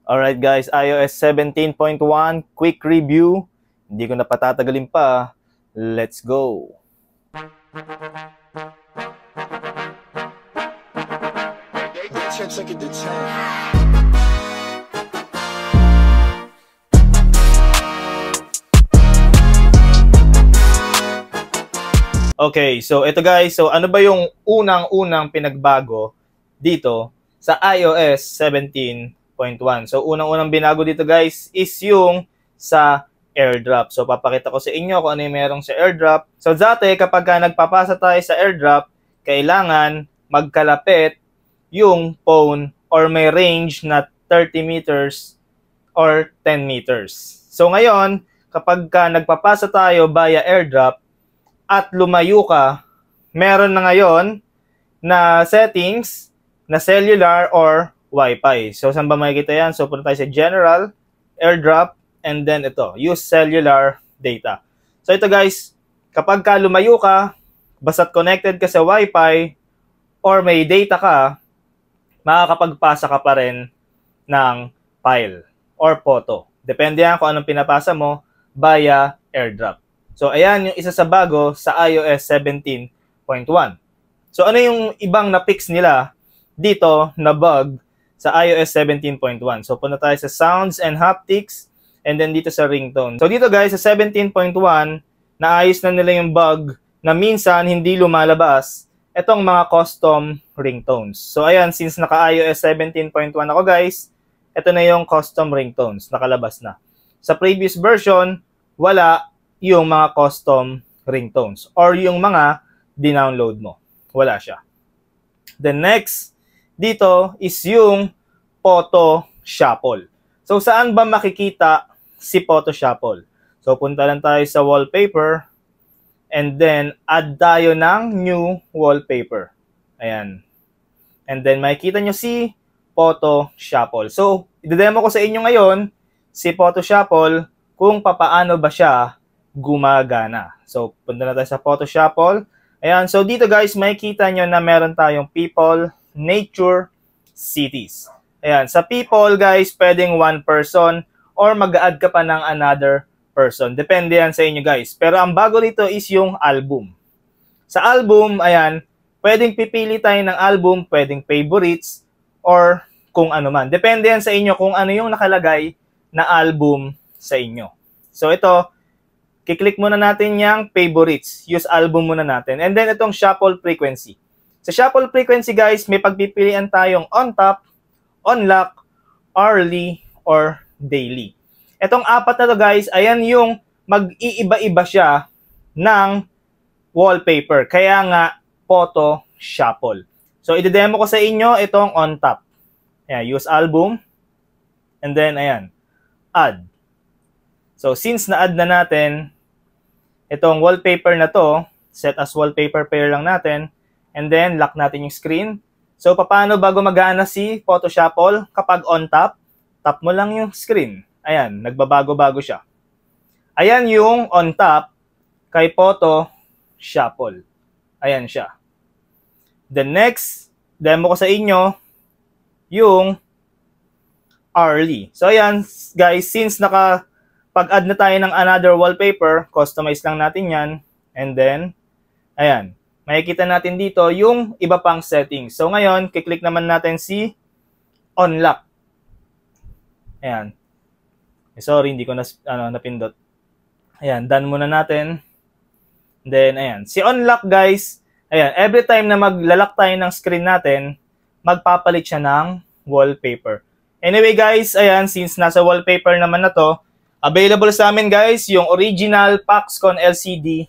Alright guys, iOS 17.1 quick review. Hindi ko na patatagalin pa. Let's go! Okay, so ito guys, so ano ba yung unang-unang pinagbago dito sa iOS 17.1? So unang-unang binago dito guys is yung sa AirDrop. So papakita ko sa inyo kung ano yung merong sa AirDrop. So dati kapag nagpapasa tayo sa AirDrop, kailangan magkalapit yung phone or may range na 30 meters or 10 meters. So ngayon, kapag nagpapasa tayo via AirDrop, at lumayo ka, meron na ngayon na settings na cellular or Wi-Fi. So, saan ba makikita yan? So, punta tayo sa General, AirDrop, and then ito, Use Cellular Data. So, ito guys, kapag lumayo ka, basta't connected ka sa Wi-Fi or may data ka, makakapagpasa ka pa rin ng file or photo. Depende yan kung anong pinapasa mo via AirDrop. So, ayan yung isa sa bago sa iOS 17.1. So, ano yung ibang na-fix nila dito na bug sa iOS 17.1? So, punta tayo sa Sounds and Haptics and then dito sa Ringtone. So, dito guys, sa 17.1, naayos na nila yung bug na minsan hindi lumalabas itong mga custom ringtones. So, ayan, since naka-iOS 17.1 ako guys, ito na yung custom ringtones, nakalabas na. Sa previous version, wala yung mga custom ringtones or yung mga dinownload mo. Wala siya. The next dito is yung photo shuffle. So, saan ba makikita si photo shuffle? So, punta lang tayo sa wallpaper and then add tayo ng new wallpaper. Ayan. And then makikita nyo si photo shuffle. So, i-demo ko sa inyo ngayon si photo shuffle kung papaano ba siya gumagana. So, punta na tayo sa photo shuffle. Ayan, so dito guys, makikita nyo na meron tayong people, nature, cities. Ayan, sa people guys, pwedeng one person or mag-add ka pa ng another person. Depende yan sa inyo guys. Pero ang bago dito is yung album. Sa album, ayan, pwedeng pipili tayo ng album, pwedeng favorites, or kung ano man. Depende yan sa inyo kung ano yung nakalagay na album sa inyo. So ito, kiklik muna natin yung favorites. Use album muna natin. And then itong shuffle frequency. Sa shuffle frequency guys, may pagpipilian tayong on top, on lock, hourly, or daily. Itong apat na to guys, ayan yung mag-iiba-iba siya ng wallpaper. Kaya nga, photo shuffle. So, i-demo ko sa inyo itong on top. Ayan, use album. And then, ayan, add. So, since na-add na natin itong wallpaper na to, set as wallpaper pair lang natin, and then lock natin yung screen. So, paano ba gumagana si photo shuffle? Kapag on top, tap mo lang yung screen. Ayan, nagbabago-bago siya. Ayan yung on top kay photo shuffle. Ayan siya. The next, demo ko sa inyo, yung hourly. So, ayan, guys, since pag-add na tayo ng another wallpaper, customize lang natin yan. And then, ayan, makikita natin dito yung iba pang settings. So, ngayon, kiklik naman natin si unlock. Ayan. Sorry, hindi ko napindot. Ayan, done muna natin. Then, ayan. Si unlock, guys, ayan, every time na maglalak tayo ng screen natin, magpapalit siya ng wallpaper. Anyway, guys, ayan, since nasa wallpaper naman na to, available sa amin guys, yung original Paxcon LCD.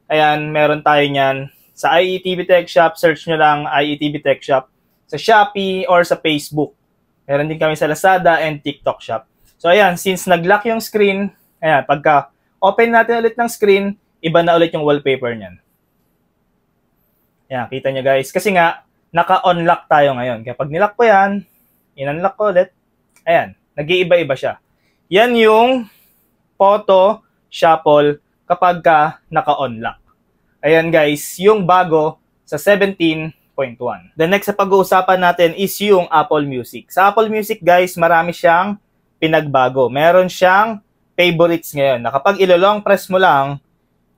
Ayan, meron tayo niyan. Sa IETV Tech Shop, search nyo lang IETV Tech Shop. Sa Shopee or sa Facebook. Meron din kami sa Lazada and TikTok Shop. So ayan, since nag-lock yung screen, ayan, pagka open natin ulit ng screen, iba na ulit yung wallpaper niyan. Ayan, kita nyo guys. Kasi nga, naka-unlock tayo ngayon. Kaya pag nilock ko yan, in-unlock ko ulit, ayan, nag-iiba-iba siya. Yan yung photo shuffle kapag naka-unlock. Ayan guys, yung bago sa 17.1. The next sa pag-uusapan natin is yung Apple Music. Sa Apple Music guys, marami siyang pinagbago. Meron siyang favorites ngayon na kapag ilo-long press mo lang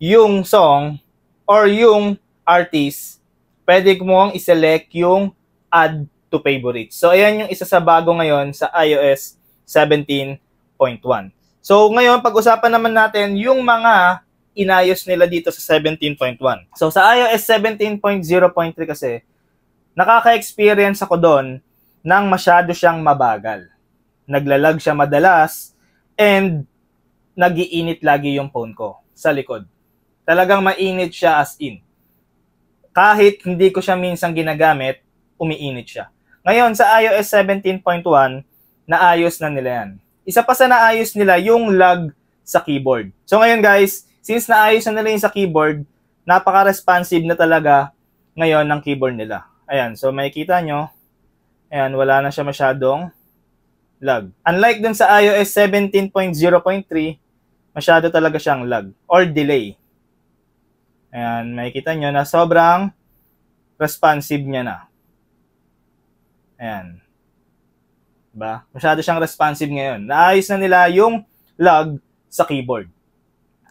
yung song or yung artist, pwede mong i-select yung add to favorites. So ayan yung isa sa bago ngayon sa iOS 17.1. So ngayon, pag-usapan naman natin yung mga inayos nila dito sa 17.1. So sa iOS 17.0.3 kasi, nakaka-experience ako doon nang masyado siyang mabagal. Naglalag siya madalas and nag-iinit lagi yung phone ko sa likod. Talagang mainit siya as in. Kahit hindi ko siya minsan ginagamit, umiinit siya. Ngayon sa iOS 17.1, naayos na nila yan. Isa pa sa naayos nila yung lag sa keyboard. So ngayon guys, since naayos na nila yung sa keyboard, napaka-responsive na talaga ngayon ng keyboard nila. Ayan, so makikita nyo, ayan, wala na siya masyadong lag. Unlike dun sa iOS 17.0.3, masyado talaga siyang lag or delay. Ayan, makikita nyo na sobrang responsive niya na. Ayan. Diba? Masyado siyang responsive ngayon. Naayos na nila yung lag sa keyboard.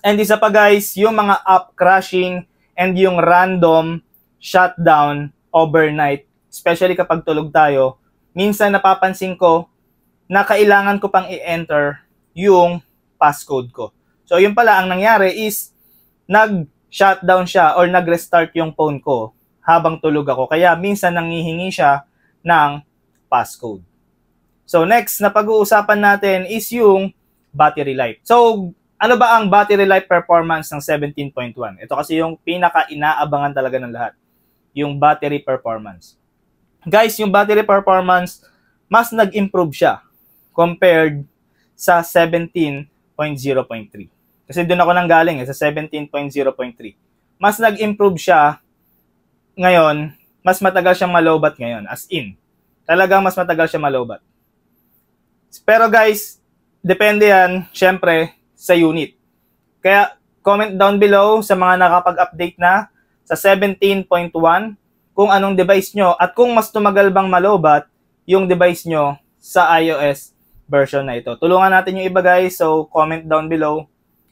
And isa pa guys, yung mga app crashing and yung random shutdown overnight, especially kapag tulog tayo, minsan napapansin ko na kailangan ko pang i-enter yung passcode ko. So yun pala, ang nangyari is nag-shutdown siya or nag-restart yung phone ko habang tulog ako. Kaya minsan nangihingi siya ng passcode. So next na pag-uusapan natin is yung battery life. So ano ba ang battery life performance ng 17.1? Ito kasi yung pinaka-inaabangan talaga ng lahat. Yung battery performance. Guys, yung battery performance, mas nag-improve siya compared sa 17.0.3. Kasi doon ako nang galing sa 17.0.3. Mas nag-improve siya ngayon, mas matagal siyang malobat ngayon. As in, talagang mas matagal siya malobat. Pero guys, depende yan, syempre, sa unit. Kaya, comment down below sa mga nakapag-update na sa 17.1 kung anong device nyo at kung mas tumagal bang malobat yung device nyo sa iOS version na ito. Tulungan natin yung iba guys, so comment down below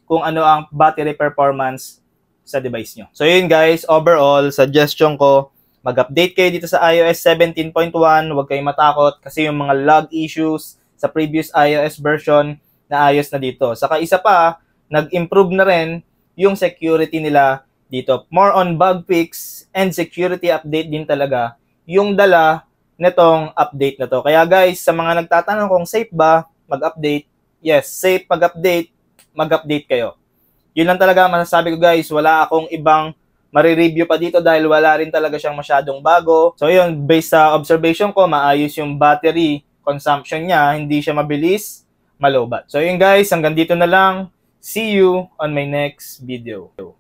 kung ano ang battery performance sa device nyo. So yun guys, overall, suggestion ko, mag-update kayo dito sa iOS 17.1, huwag kayong matakot kasi yung mga lag issues sa previous iOS version na ayos na dito. Saka isa pa, nag-improve na rin yung security nila dito. More on bug fix and security update din talaga yung dala nitong update na to. Kaya guys, sa mga nagtatanong kung safe ba mag-update, yes, safe mag-update, mag-update kayo. Yun lang talaga masasabi ko guys, wala akong ibang marireview pa dito dahil wala rin talaga siyang masyadong bago. So yun, based sa observation ko, maayos yung battery consumption niya, hindi siya mabilis malobat. So yun guys, hanggang dito na lang. See you on my next video.